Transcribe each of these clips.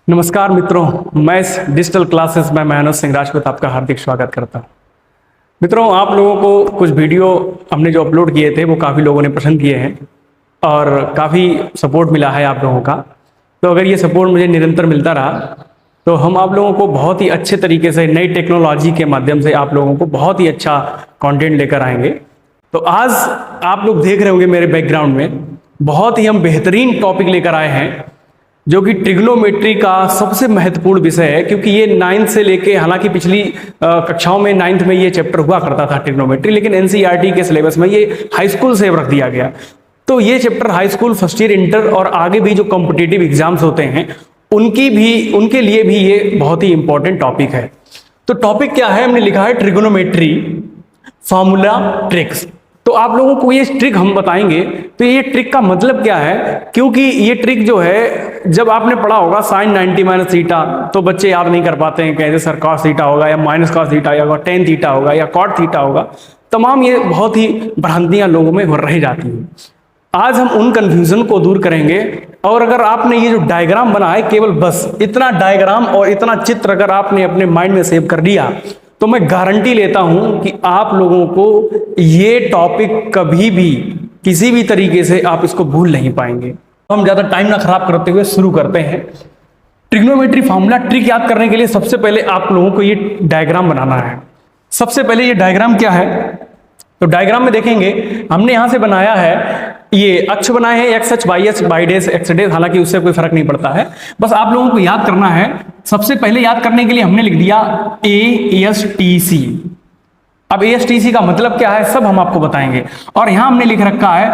नमस्कार मित्रों, मैं इस डिजिटल क्लासेस में मनोज सिंह राजपूत आपका हार्दिक स्वागत करता हूँ। मित्रों, आप लोगों को कुछ वीडियो हमने जो अपलोड किए थे वो काफ़ी लोगों ने पसंद किए हैं और काफ़ी सपोर्ट मिला है आप लोगों का। तो अगर ये सपोर्ट मुझे निरंतर मिलता रहा तो हम आप लोगों को बहुत ही अच्छे तरीके से नई टेक्नोलॉजी के माध्यम से आप लोगों को बहुत ही अच्छा कंटेंट लेकर आएंगे। तो आज आप लोग देख रहे होंगे मेरे बैकग्राउंड में बहुत ही हम बेहतरीन टॉपिक लेकर आए हैं जो कि ट्रिग्नोमेट्री का सबसे महत्वपूर्ण विषय है, क्योंकि ये 9th से लेके, हालांकि पिछली कक्षाओं में 9th में ये चैप्टर हुआ करता था ट्रिग्नोमेट्री, लेकिन एनसीईआरटी के सिलेबस में ये हाई स्कूल से रख दिया गया। तो ये chapter high school, first year, inter और आगे भी जो कॉम्पिटिटिव एग्जाम्स होते हैं उनके लिए भी ये बहुत ही इंपॉर्टेंट टॉपिक है। तो टॉपिक क्या है, हमने लिखा है ट्रिग्नोमेट्री फॉर्मूला ट्रिक्स। तो आप लोगों को ये ट्रिक हम बताएंगे। तो ये ट्रिक का मतलब क्या है, क्योंकि ये ट्रिक जो है जब आपने पढ़ा होगा साइन 90 माइनस थीटा, तो बच्चे याद नहीं कर पाते हैं, कहते सर कॉस थीटा होगा या माइनस कॉस थीटा या टेन थीटा होगा या कॉट थीटा होगा। तमाम ये बहुत ही भ्रांतियां लोगों में रह जाती हैं। आज हम उन कंफ्यूजन को दूर करेंगे। और अगर आपने ये जो डायग्राम बना है, केवल बस इतना डायग्राम और इतना चित्र अगर आपने अपने माइंड में सेव कर लिया, तो मैं गारंटी लेता हूं कि आप लोगों को ये टॉपिक कभी भी किसी भी तरीके से आप इसको भूल नहीं पाएंगे। हम ज्यादा टाइम ना खराब करते हुए शुरू करते हैं। ट्रिग्नोमेट्री फॉर्मूला ट्रिक याद करने के लिए सबसे पहले आप लोगों को ये डायग्राम बनाना है। सबसे पहले ये डायग्राम क्या है, तो डायग्राम में देखेंगे हमने यहां से बनाया है, ये अक्ष बनाए हैं एक्स अक्ष, वाई अक्ष, वाई डेज, एक्स डेज, हालांकि उससे कोई फर्क नहीं पड़ता है। बस आप लोगों को याद करना है। सबसे पहले याद करने के लिए हमने लिख दिया ASTC। अब ASTC का मतलब क्या है सब हम आपको बताएंगे। और यहां हमने लिख रखा है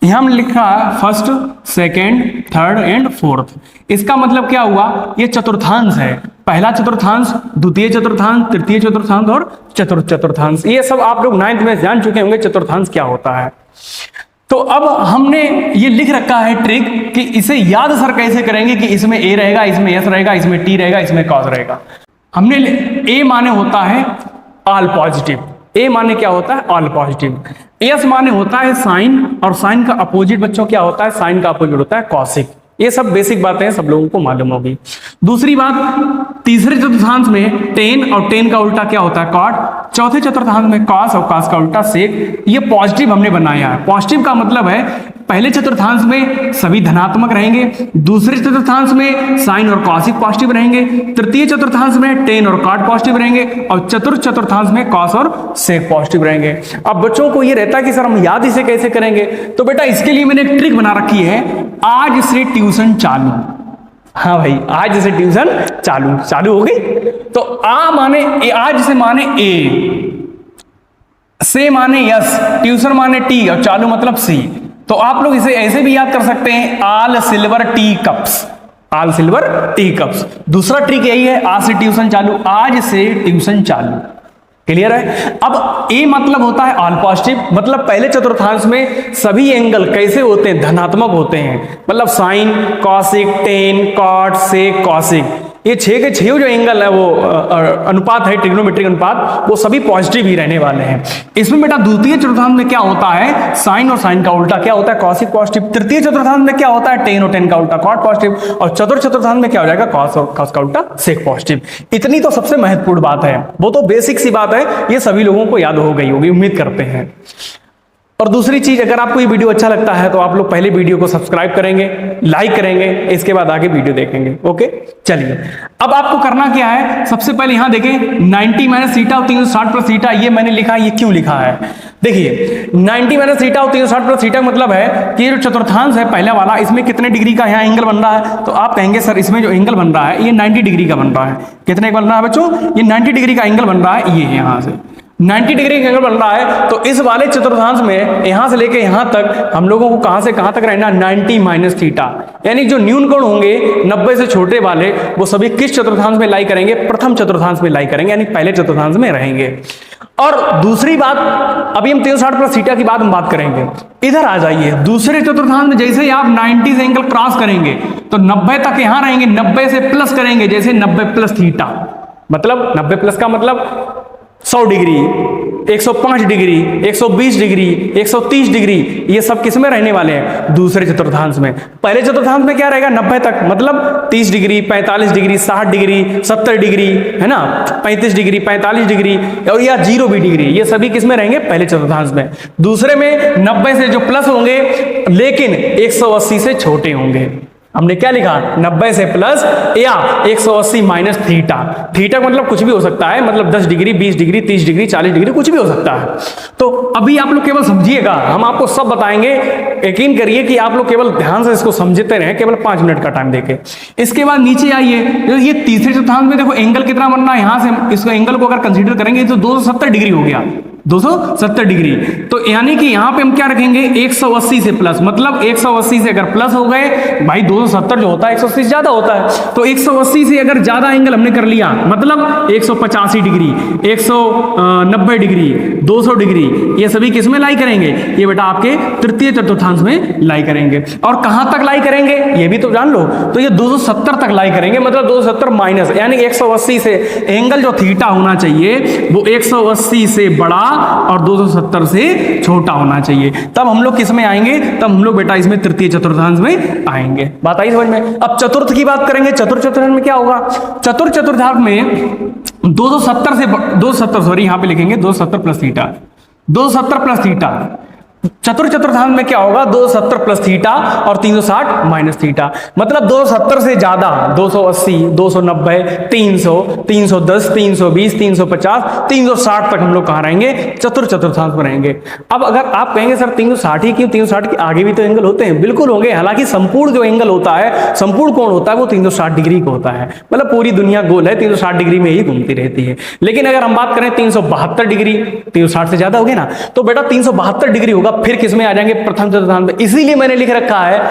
यहां हमने लिखा है first, second, third and fourth. इसका मतलब क्या हुआ, ये चतुर्थांश है। पहला चतुर्थांश, द्वितीय चतुर्थांश, तृतीय चतुर्थांश और चतुर्थ चतुर्थांश। ये सब आप लोग 9th में जान चुके होंगे चतुर्थांश क्या होता है। तो अब हमने ये लिख रखा है ट्रिक कि इसे याद सर कैसे करेंगे कि इसमें A रहेगा, इसमें S रहेगा, इसमें T रहेगा, इसमें कॉस रहेगा। हमने A माने होता है ऑल पॉजिटिव। A माने क्या होता है, ऑल पॉजिटिव। S माने होता है साइन, और साइन का अपोजिट बच्चों क्या होता है, साइन का अपोजिट होता है कॉसिक। ये सब बेसिक बातें सब लोगों को मालूम होगी। दूसरी बात, तीसरे चतुर्थांश में टेन, और टेन का उल्टा क्या होता है, कॉट। चौथे चतुर्थांश में कॉस, और कॉस का उल्टा सेक। ये पॉजिटिव हमने बनाया है। पॉजिटिव का मतलब है पहले चतुर्थांश में सभी धनात्मक रहेंगे, दूसरे चतुर्थांश में साइन और कॉसिक पॉजिटिव रहेंगे, तृतीय चतुर्थांश में टेन और कॉट पॉजिटिव रहेंगे, और चतुर्थ चतुर्थांश में कॉस और सेक पॉजिटिव रहेंगे। अब बच्चों को ये रहता है कि सर हम याद इसे कैसे करेंगे, तो बेटा इसके लिए मैंने एक ट्रिक बना रखी है, आज से ट्यूशन चालू। हाँ भाई, आज से ट्यूशन चालू हो गई। तो आज से माने A, से माने यस, ट्यूशन माने टी, और चालू मतलब सी। तो आप लोग इसे ऐसे भी याद कर सकते हैं, all silver T cups, all silver T cups. दूसरा ट्रिक यही है, आज से ट्यूशन चालू, आज से ट्यूशन चालू। क्लियर है। अब A मतलब होता है ऑल पॉजिटिव, मतलब पहले चतुर्थांश में सभी एंगल कैसे होते हैं, धनात्मक होते हैं। मतलब साइन, कॉसिक, टेन, कॉट, सेक, कॉसिक, ये 6 के 6 जो एंगल है वो अनुपात है, ट्रिग्नोमेट्रिक अनुपात, वो सभी पॉजिटिव ही रहने वाले हैं। इसमें बेटा द्वितीय चतुर्थांश में क्या होता है, साइन और साइन का उल्टा क्या होता है, कॉसिक पॉजिटिव। तृतीय चतुर्थांश में क्या होता है, टेन और टेन का उल्टा कॉट पॉजिटिव। और चतुर्थ चतुर्थांश में क्या हो जाएगा, कॉस और कॉस का उल्टा सेक पॉजिटिव। इतनी तो सबसे महत्वपूर्ण बात है, वो तो बेसिक सी बात है, ये सभी लोगों को याद हो गई होगी, उम्मीद करते हैं। और दूसरी चीज, अगर आपको ये वीडियो अच्छा लगता है तो आप लोग पहले वीडियो को सब्सक्राइब करेंगे, लाइक करेंगे, इसके बाद आगे वीडियो देखेंगे। ओके, चलिए अब आपको करना क्या है, सबसे पहले यहां देखें 90 माइनस थीटा और 360 प्लस थीटा। ये मैंने लिखा है, ये क्यों लिखा है, देखिए 90 माइनस थीटा और 360 प्लस थीटा मतलब है कि ये जो चतुर्थांश है पहला वाला, इसमें कितने डिग्री का यहाँ एंगल बन रहा है। तो आप कहेंगे सर इसमें जो एंगल बन रहा है ये 90 डिग्री का बन रहा है। कितने का बन रहा है बच्चों, ये 90 डिग्री का एंगल बन रहा है, ये यहाँ से 90 डिग्री का एंगल बन रहा है। तो इस वाले चतुर्थांश में यहां से लेके यहां तक हम लोगों को कहां से कहां तक रहना, 90 माइनस थीटा। यानी जो न्यून कोण होंगे 90 से छोटे वाले, वो सभी किस चतुर्थांश में लाई करेंगे, प्रथम चतुर्थांश में लाई करेंगे, यानी पहले चतुर्थांश में रहेंगे। और दूसरी बात, अभी हम 360 प्लस थीटा की बात करेंगे। इधर आ जाइए, दूसरे चतुर्थांश में जैसे ही आप 90 से एंगल क्रॉस करेंगे तो 90 तक यहां रहेंगे, 90 से प्लस करेंगे, जैसे 90 प्लस थीटा, मतलब 90 प्लस का मतलब 100 डिग्री, 105 डिग्री, 120 डिग्री, 130 डिग्री, ये सब किस में रहने वाले हैं? दूसरे चतुर्थांश में। पहले चतुर्थांश में क्या रहेगा? 90 तक, मतलब 30 डिग्री, 45 डिग्री, 60 डिग्री, 70 डिग्री, है ना, 35 डिग्री, 45 डिग्री, और या 0 भी डिग्री, ये सभी किस में रहेंगे? पहले चतुर्थांश में। दूसरे में 90 से जो प्लस होंगे लेकिन 180 से छोटे होंगे। हमने क्या लिखा? 90 से प्लस या 180 माइनस थीटा। थीटा मतलब कुछ भी हो सकता है, मतलब 10 डिग्री, 20 डिग्री, 30 डिग्री, 40 डिग्री, कुछ भी हो सकता है। तो अभी आप लोग केवल समझिएगा, हम आपको सब बताएंगे, यकीन करिए कि आप लोग केवल ध्यान से इसको समझते रहे, केवल 5 मिनट का टाइम देके। इसके बाद नीचे आइए, ये तीसरे चतुर्थांश में देखो एंगल कितना बनना है। यहां से इसको एंगल को अगर कंसीडर करेंगे तो 270 डिग्री हो गया, 270 डिग्री। तो यानी कि यहां पे हम क्या रखेंगे? 180 से प्लस, मतलब 180 से अगर प्लस हो गए, भाई 270 जो होता है 180 से ज्यादा होता है, तो 180 से अगर ज्यादा एंगल हमने कर लिया, मतलब 185 डिग्री, 190 डिग्री, 200 डिग्री, ये सभी किस में लाई करेंगे? ये बेटा आपके तृतीय चतुर्थांश में लाई करेंगे। और कहां तक लाई करेंगे ये भी तो जान लो, तो ये 270 तक लाई करेंगे, मतलब 270 माइनस, यानी 180 से एंगल जो थीटा होना चाहिए वो 180 से बड़ा और 270 से छोटा होना चाहिए। तब हम लोग किस में आएंगे? तब हम लोग बेटा इसमें तृतीय चतुर्थांश में आएंगे। बात आई समझ में? अब चतुर्थ की बात करेंगे। चतुर्थ चतुर्थांश में क्या होगा? चतुर्थ चतुर्थांश में 270 सॉरी यहां पे लिखेंगे 270 प्लस थीटा, 270 प्लस थीटा। चतुर्थ चतुर्थांश में क्या होगा? 270 प्लस थीटा और 360 माइनस थीटा, मतलब 270 से ज्यादा 280, 290, 300, 310, 320, 350, 360 तक हम लोग कहां रहेंगे? चतुर्थ चतुर्थांश में रहेंगे। अब अगर आप कहेंगे सर 360 ही क्यों? 360 के आगे भी तो एंगल होते हैं। बिल्कुल होंगे, हालांकि संपूर्ण जो एंगल होता है, संपूर्ण कोण होता है वो 360 डिग्री का होता है, मतलब पूरी दुनिया गोल है, 360 डिग्री में ही घूमती रहती है। लेकिन अगर हम बात करें 372 डिग्री, 360 से ज्यादा हो गए ना, तो बेटा 372 डिग्री होगा, फिर किस में आ जाएंगे? प्रथम चतुर्थांश में। इसीलिए मैंने लिख रखा है,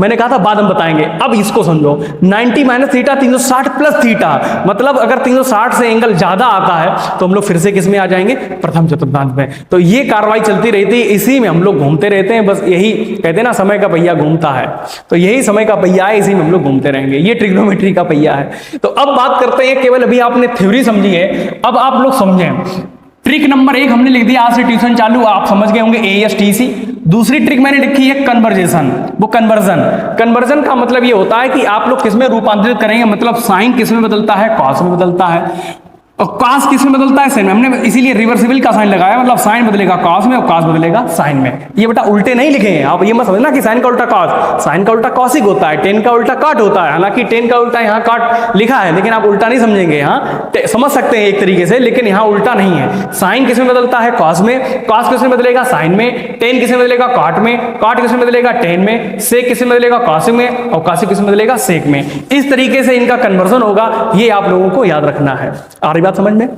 मैंने कहा था बाद में बताएंगे। अब इसको समझो, 90 माइनस थीटा 360 प्लस थीटा, मतलब अगर 360 से एंगल ज्यादा आता है तो हम लोग फिर से किस में आ जाएंगे? प्रथम चतुर्थांश में। तो ये कार्रवाई चलती रहती है, इसी में हम लोग घूमते रहते हैं। बस यही कहते हैं ना, समय का पहिया घूमता है, तो यही समय का पहिया है, इसी में हम लोग घूमते रहेंगे। ये ट्रिग्नोमेट्री का पहिया है। तो अब बात करते हैं, केवल अभी आपने थ्योरी समझी है, अब आप लोग समझें। ट्रिक नंबर 1 हमने लिख दिया, आज से ट्यूशन चालू, आप समझ गए होंगे ASTC। दूसरी ट्रिक मैंने लिखी है कन्वर्जेशन, वो कन्वर्जन। कन्वर्जन का मतलब ये होता है कि आप लोग किस में रूपांतरित करेंगे, मतलब साइन किस में बदलता है? कॉस में बदलता है। और कॉस किस में बदलता है? साइन में। हमने इसीलिए रिवर्सिबल का साइन लगाया, मतलब साइन बदलेगा कॉस में और कॉस बदलेगा साइन में। ये बेटा उल्टे नहीं लिखे हैं आप, ये मत समझना कि साइन का उल्टा कॉस, साइन का उल्टा कॉसिक होता है, टेन का उल्टा कॉट होता है। हालांकि टेन का उल्टा यहाँ कॉट लिखा है, लेकिन आप उल्टा नहीं समझेंगे, यहाँ समझ सकते हैं एक तरीके से, लेकिन यहाँ उल्टा नहीं है। साइन किस में बदलता है? कॉस में। कॉस किस में बदलेगा? साइन में। टेन किस में बदलेगा? कॉट में। कॉट किस में बदलेगा? टेन में। सेक किस में बदलेगा? कॉसिक में। और कॉसिक किस में बदलेगा? सेक में। इस तरीके से इनका कन्वर्जन होगा, ये आप लोगों को याद रखना है। आ रही बात समझ में?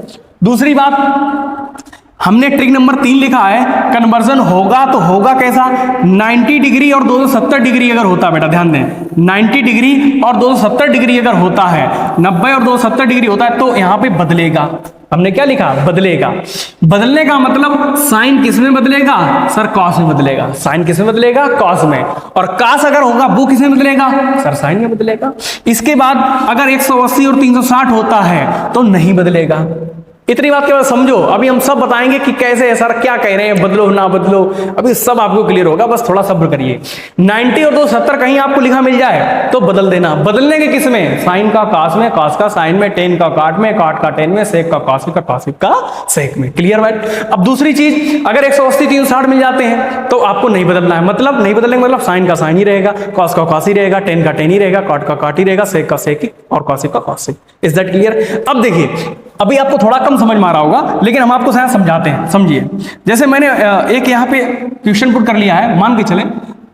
दूसरी बात, हमने ट्रिक नंबर 3 लिखा है, कन्वर्जन होगा तो होगा कैसा? 90 डिग्री और 270 डिग्री अगर होता है, बेटा ध्यान दें, 90 डिग्री और 270 डिग्री अगर होता है, 90 और 270 डिग्री होता है, तो यहां पे बदलेगा। हमने क्या लिखा? बदलेगा। बदलने का मतलब साइन किस में बदलेगा? सर कॉस में बदलेगा। साइन किस में बदलेगा? कॉस में। और कॉस अगर होगा वो किस में बदलेगा? सर साइन में बदलेगा। इसके बाद अगर 180 और 360 होता है तो नहीं बदलेगा। इतनी बात केवल समझो, अभी हम सब बताएंगे कि कैसे है सर, क्या कह रहे हैं, बदलो ना बदलो, अभी सब आपको क्लियर होगा, बस थोड़ा सब्र करिए। 90 और 270 कहीं आपको लिखा मिल जाए तो बदल देना। बदलने के किस में? साइन का कॉस में, कॉस का साइन में, टेन का कॉट में, कॉट का टेन में, सेक का कॉसिक का, कॉसिक का सेक में। क्लियर बात? अब दूसरी चीज, अगर 180 360 मिल जाते हैं तो आपको नहीं बदलना है, मतलब नहीं बदलने का मतलब साइन का साइन ही रहेगा, कॉस का कॉस ही रहेगा, टेन का टेन ही रहेगा, कॉट का कॉट ही रहेगा, सेक का सेक और कॉसिक का कॉसिक। Is that clear? अब देखिए, अभी आपको थोड़ा कम समझ में आ रहा होगा, लेकिन हम आपको शायद समझाते हैं, समझिए। जैसे मैंने एक यहाँ पे क्वेश्चन पुट कर लिया है, मान के चले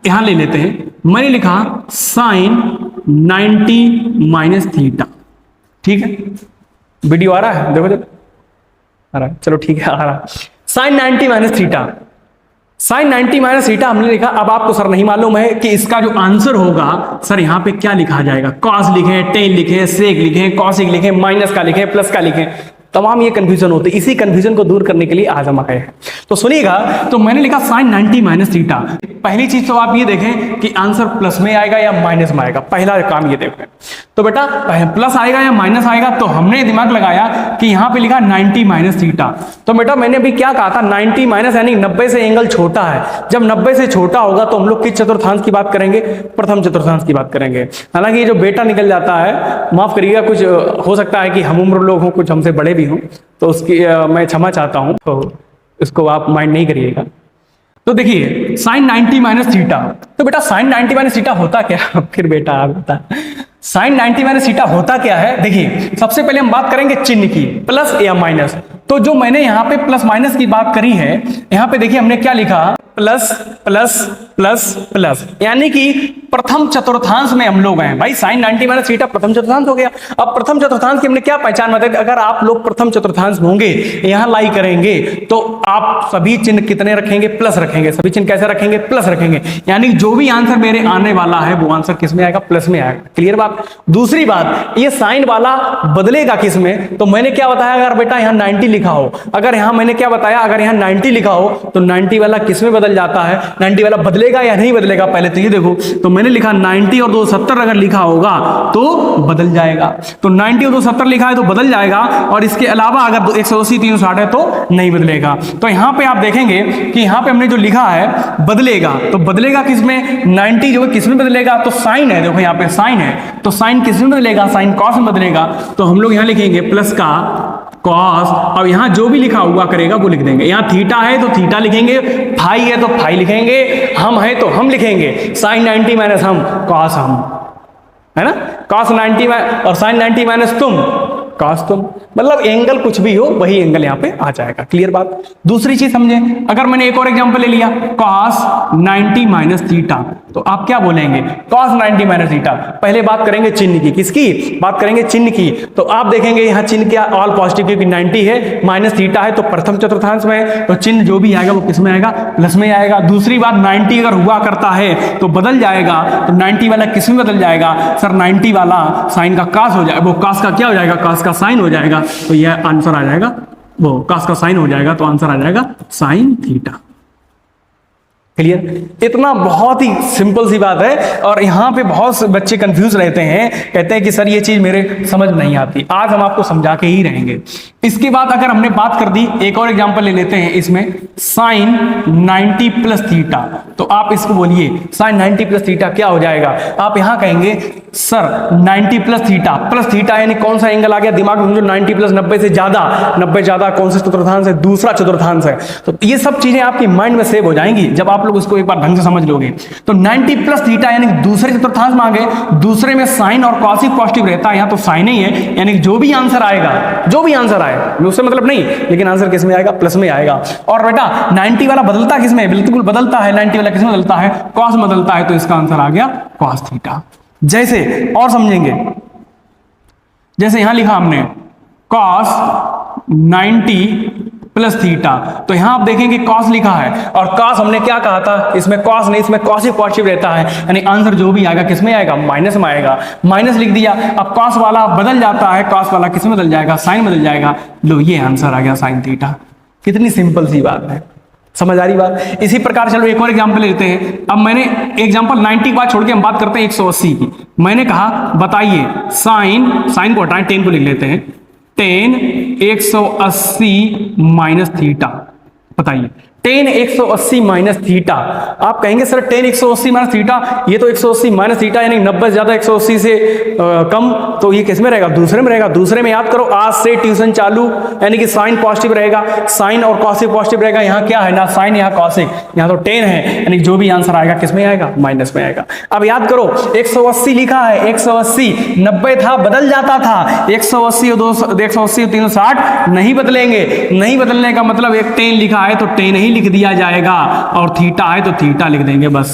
यहां ले लेते हैं। मैंने लिखा साइन 90 माइनस थीटा, ठीक है? वीडियो आ रहा है? देखो जब आ रहा है, चलो ठीक है, आ रहा है। Sine 90 minus theta, sine 90 minus theta हमने लिखा। अब आपको सर नहीं मालूम है कि इसका जो आंसर होगा, सर यहाँ पे क्या लिखा जाएगा? कॉस लिखे, टेन लिखे, सेक लिखे, कॉसिक लिखे, माइनस का लिखे, प्लस का लिखे, तमाम ये कंफ्यूजन होते हैं। इसी कंफ्यूजन को दूर करने के लिए आज हम आए हैं। तो सुनिएगा, तो मैंने लिखा साइन 90 माइनस थीटा, पहली चीज तो आप ये देखें कि आंसर प्लस में आएगा या माइनस में आएगा, पहला काम ये देखें। तो बेटा प्लस आएगा या माइनस आएगा, तो हमने दिमाग लगाया कि यहाँ पे लिखा 90 माइनस थीटा। तो बेटा मैंने अभी क्या कहा था, 90 माइनस यानी 90 से एंगल छोटा है। जब 90 से छोटा होगा तो हम लोग किस चतुर्थांश की बात करेंगे, प्रथम चतुर्थांश की बात करेंगे। हालांकि ये जो बेटा निकल जाता है, माफ करिएगा, कुछ हो सकता है कि हम उम्र लोग हों, कुछ हमसे बड़े भी हों, तो उसकी मैं क्षमा चाहता हूं, तो इसको आप माइंड नहीं करिएगा। तो देखिए साइन 90 माइनस थीटा, तो बेटा साइन 90 माइनस थीटा होता क्या फिर बेटा आप बता, साइन 90 माइनस थीटा होता क्या है। देखिए सबसे पहले हम बात करेंगे चिन्ह की, प्लस या माइनस। तो जो मैंने यहाँ पे प्लस माइनस की बात करी है, यहाँ पे देखिए हमने क्या लिखा, प्लस प्लस प्लस प्लस, यानी कि प्रथम चतुर्थांश में हम लोग हैं भाई। साइन 90 माइनस थीटा प्रथम चतुर्थांश हो गया। अब प्रथम चतुर्थांश की हमने क्या पहचान बताई, अगर आप लोग प्रथम चतुर्थांश होंगे, यहां लाई करेंगे, तो आप सभी चिन्ह कितने रखेंगे, प्लस रखेंगे। सभी चिन्ह कैसे रखेंगे, प्लस रखेंगे, यानी जो भी आंसर मेरे आने वाला है वो आंसर किस में आएगा, प्लस में आएगा। क्लियर बात। दूसरी बात, ये साइन वाला बदलेगा किस में, तो मैंने क्या बताया, अगर बेटा यहाँ 90 लिखा हो, अगर यहाँ मैंने क्या बताया, अगर यहाँ 90 लिखा हो तो 90 वाला किस में बदल जाता है, 90 वाला बदलेगा या नहीं बदलेगा, पहले तो ये देखो। तो मैंने लिखा 90 और 270 अगर लिखा होगा तो बदल जाएगा। तो 90 और 270 लिखा है तो बदल जाएगा, और इसके अलावा अगर 180 360 है तो नहीं बदलेगा। तो यहाँ पे आप देखेंगे कि यहाँ पे हमने जो लिखा है बदलेगा, तो बदलेगा किस में, 90 जो है किस में बदलेगा, तो साइन है, देखो यहाँ पे साइन है, तो साइन किस में बदलेगा, साइन कॉस में बदलेगा। तो हम लोग यहाँ लिखेंगे प्लस का कॉस, और यहां जो भी लिखा हुआ करेगा वो लिख देंगे। यहां थीटा है तो थीटा लिखेंगे, फाई है तो फाई लिखेंगे, हम है तो हम लिखेंगे, साइन 90 माइनस हम, कॉस हम, है ना, कॉस 90 और साइन 90 माइनस तुम, कॉस तुम, मतलब एंगल कुछ भी हो वही एंगल यहां पे आ जाएगा। क्लियर बात। दूसरी चीज समझे, अगर मैंने एक और एग्जांपल ले लिया, कॉस 90 माइनस थीटा, तो आप क्या बोलेंगे, कॉस 90 माइनस थीटा। पहले बात करेंगे चिन्ह की, किसकी बात करेंगे, चिन्ह की। तो आप देखेंगे यहाँ चिन्ह क्या, ऑल पॉजिटिव, क्योंकि 90 है, माइनस थीटा है तो प्रथम चतुर्थांश में, तो चिन्ह जो भी आएगा वो किस में आएगा, प्लस में आएगा। दूसरी बात, 90 अगर हुआ करता है तो बदल जाएगा, तो 90 वाला किस में बदल जाएगा, सर 90 वाला साइन का कॉस हो जाएगा, वो कॉस का क्या हो जाएगा, कॉस का साइन हो जाएगा। तो यह आंसर आ जाएगा, वो कॉस का साइन हो जाएगा, तो आंसर आ जाएगा साइन थीटा। क्लियर। इतना बहुत ही सिंपल सी बात है, और यहाँ पे बहुत से बच्चे कंफ्यूज रहते हैं, कहते हैं कि सर ये चीज मेरे समझ नहीं आती। आज हम आपको समझा के ही रहेंगे। इसके बाद अगर हमने बात कर दी, एक और एग्जांपल ले लेते हैं इसमें, साइन 90 प्लस थीटा। तो आप इसको बोलिए साइन 90 प्लस थीटा क्या हो जाएगा। आप यहाँ कहेंगे सर 90 प्लस थीटा यानी कौन सा एंगल आ गया दिमाग में, जो 90 प्लस 90 से ज्यादा, 90 ज्यादा कौन से चतुर्थांश है, दूसरा चतुर्थांश है। तो ये सब चीजें आपकी माइंड में सेव हो जाएंगी जब आप लोग इसको एक बार ढंग से समझ लोगे। तो 90 प्लस थीटा यानी दूसरे चतुर्थांश में आ गए, दूसरे में साइन और कॉस पॉजिटिव रहता है, यहाँ तो साइन ही है, यानी जो भी आंसर आएगा, जो भी आंसर आए उससे मतलब नहीं, लेकिन आंसर किस में आएगा, प्लस में आएगा। और बेटा 90 वाला बदलता किस में, बिल्कुल बदलता है, 90 वाला किस में बदलता है, कॉस में बदलता है, तो इसका आंसर आ गया कॉस थीटा। जैसे और समझेंगे, जैसे यहां लिखा हमने कॉस 90 प्लस थीटा, तो यहां आप देखेंगे कॉस लिखा है, और कॉस हमने क्या कहा था, इसमें कॉस नहीं, इसमें कॉस ही पॉजिटिव रहता है, यानी आंसर जो भी आएगा किस में आएगा, माइनस में आएगा। माइनस लिख दिया, अब कॉस वाला बदल जाता है, कॉस वाला किस में बदल जाएगा, साइन बदल जाएगा। लो ये आंसर आ गया साइन थीटा। कितनी सिंपल सी बात है, समझ आ रही बात। इसी प्रकार चलो एक और एग्जांपल लेते हैं। अब मैंने एग्जांपल 90 के बाद छोड़ के हम बात करते हैं 180 की। मैंने कहा बताइए साइन को हटाएं, 10 को लिख लेते हैं, 10 180 माइनस थीटा। बताइए 10 180 माइनस थीटा। आप कहेंगे सर 10 180 माइनस थीटा, ये तो 180 माइनस थीटा यानी 90 ज्यादा 180 से कम, तो ये किस में रहेगा, दूसरे में रहेगा। दूसरे में याद करो, आज से ट्यूशन चालू, यानी कि साइन पॉजिटिव रहेगा, साइन और कॉसिक पॉजिटिव रहेगा। यहाँ क्या है ना, साइन, यहाँ कॉसिक, यहाँ तो 10 है, यानी जो भी आंसर आएगा किस में आएगा, माइनस में आएगा। अब याद करो 180 लिखा है, 180 90 था, बदल जाता था, 180 और 360 नहीं बदलेंगे। नहीं बदलने का मतलब एक 10 लिखा है तो 10 ही लिख दिया जाएगा, और थीटा है तो थीटा लिख देंगे, बस।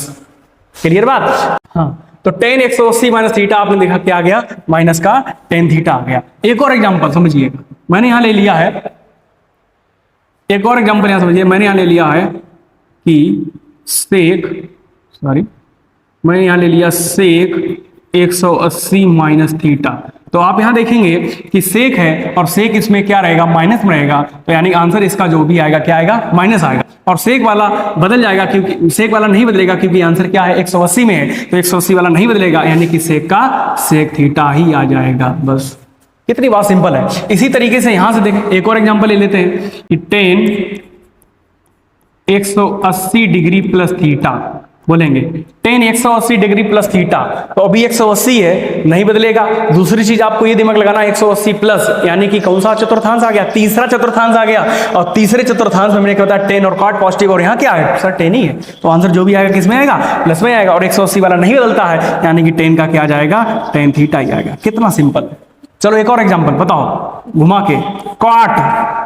क्लियर बात। हाँ, तो 10 180 माइनस थीटा आपने देखा क्या आ गया, माइनस का 10 थीटा आ गया। एक और एग्जांपल समझिएगा, मैंने यहां ले लिया है, एक और एग्जांपल यहां समझिए, मैंने यहां ले लिया है कि मैंने यहां ले लिया सेक 180 माइनस थीटा। तो आप यहाँ देखेंगे कि सेक है और सेक इसमें क्या रहेगा, माइनस में रहेगा, तो यानी आंसर इसका जो भी आएगा क्या आएगा, माइनस आएगा। और सेक वाला बदल जाएगा क्योंकि सेक वाला नहीं बदलेगा क्योंकि आंसर क्या है 180 में है, तो 180 वाला नहीं बदलेगा, यानी कि सेक का सेक थीटा ही आ जाएगा। बस कितनी बात सिंपल है। इसी तरीके से यहां से देखें, एक और एग्जांपल ले लेते हैं कि tan 180 डिग्री प्लस थीटा, बोलेंगे tan 180 डिग्री प्लस थीटा, तो अभी 180 है, नहीं बदलेगा। दूसरी चीज आपको ये दिमाग लगाना, 180 प्लस यानी कि कौन सा चतुर्थांश आ गया, तीसरा चतुर्थांश आ गया, और तीसरे चतुर्थांश में मैंने कहा tan और cot पॉजिटिव, और यहाँ क्या है सर tan ही है, तो आंसर जो भी आएगा किस में आएगा, प्लस में आएगा, और 180 वाला नहीं बदलता है, यानी कि tan का क्या आ जाएगा, tan थीटा ही आएगा। कितना सिंपल। चलो एक और एग्जांपल बताओ घुमा के, cot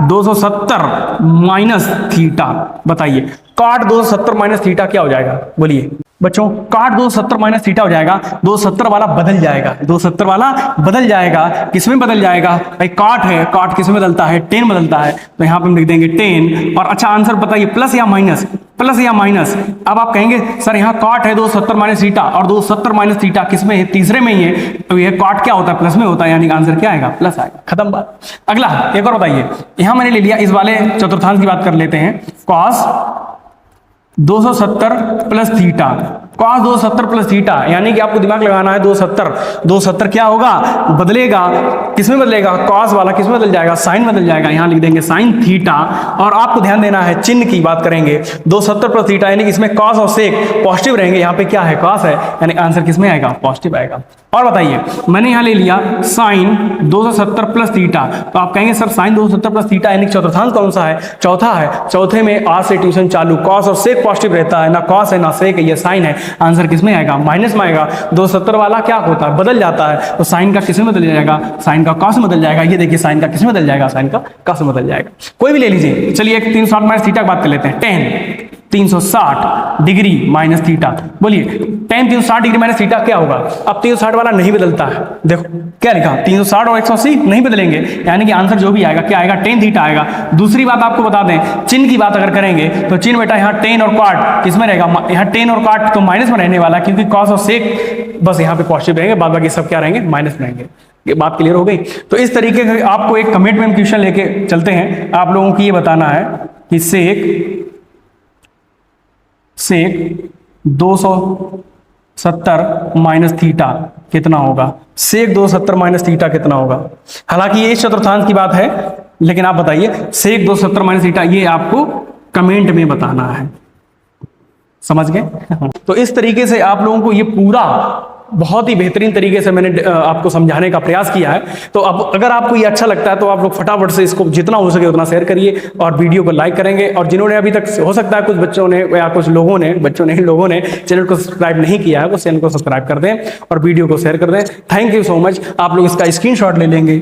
270 माइनस थीटा, बताइए cot 270 माइनस थीटा क्या हो जाएगा, बोलिए बच्चों। cot 270 माइनस थीटा हो जाएगा, 270 वाला बदल जाएगा, 270 वाला बदल जाएगा, किसमें बदल जाएगा भाई, cot है, cot किसमें बदलता है, tan बदलता है, तो यहाँ पे हम लिख देंगे tan। और अच्छा आंसर बताइए प्लस या माइनस, प्लस या माइनस। अब आप कहेंगे सर यहाँ cot है 270 माइनस थीटा, और 270 माइनस थीटा किसमें है, तीसरे में ही है, तो ये cot क्या होता है, प्लस में होता है, यानी आंसर क्या आएगा, प्लस आएगा, खत्म बात। अगला एक और बताइए, यहाँ मैंने ले लिया इस वाले चतुर्थांश की बात कर लेते हैं, cos 270 plus theta, cos 270 plus theta, यानी कि आपको दिमाग लगाना है 270 क्या होगा, बदलेगा, किसमें बदलेगा, cos वाला किसमें बदल जाएगा, साइन बदल जाएगा, यहाँ लिख देंगे साइन थीटा। और आपको ध्यान देना है चिन्ह की बात करेंगे, 270 प्लस थीटा यानी कि इसमें cos और sec पॉजिटिव रहेंगे, यहाँ पे क्या है cos है, यानी आंसर किसमें आएगा, पॉजिटिव आएगा। और बताइए मैंने यहाँ ले लिया साइन 270 प्लस थीटा, तो आप कहेंगे सर साइन 270 प्लस थीटा यानी चतुर्थांश कौन सा है, चौथा है, चौथे में आज से ट्यूशन चालू, cos और sec पॉजिटिव रहता है, ना cos है ना sec है, ये साइन है, आंसर किसमें आएगा, माइनस में आएगा। 270 वाला क्या होता है, बदल जाता है, तो साइन का किसमें बदल जाएगा, साइन का cos में बदल जाएगा। ये देखिए साइन का किसमें बदल जाएगा, साइन का cos में बदल जाएगा। कोई भी ले लीजिए, चलिए एक 360 माइनस थीटा की बात कर लेते हैं, tan 360 डिग्री माइनस थीटा, बोलिए tan 360 डिग्री माइनस थीटा क्या होगा। अब 360 वाला नहीं बदलता है, देखो क्या लिखा, 360 और 180 नहीं बदलेंगे, यानी कि आंसर जो भी आएगा क्या आएगा, tan थीटा आएगा। दूसरी बात आपको बता दें, चिन्ह की बात अगर करेंगे तो चिन्ह बेटा यहाँ tan और cot किसमें रहेगा, यहाँ tan और cot तो माइनस में रहने वाला, क्योंकि cos और sec बस यहाँ पे पॉजिटिव रहेंगे, बाद बाकी सब क्या रहेंगे, माइनस में रहेंगे। ये बात क्लियर हो गई। तो इस तरीके से आपको एक कमिटमेंट क्वेश्चन लेके चलते हैं, आप लोगों को ये बताना है कि सेक 270 माइनस थीटा कितना होगा, सेक 270 माइनस थीटा कितना होगा। हालांकि ये इस चतुर्थांश की बात है, लेकिन आप बताइए सेक 270 माइनस थीटा, ये आपको कमेंट में बताना है, समझ गए। तो इस तरीके से आप लोगों को ये पूरा बहुत ही बेहतरीन तरीके से मैंने आपको समझाने का प्रयास किया है। तो अब अगर आपको ये अच्छा लगता है तो आप लोग फटाफट से इसको जितना हो सके उतना शेयर करिए और वीडियो को लाइक करेंगे। और जिन्होंने अभी तक हो सकता है कुछ बच्चों ने या कुछ लोगों ने, बच्चों ने लोगों ने चैनल को सब्सक्राइब नहीं किया है, वो चैनल को सब्सक्राइब कर दें और वीडियो को शेयर कर दें। Thank you so much. आप लोग इसका स्क्रीनशॉट ले लेंगे।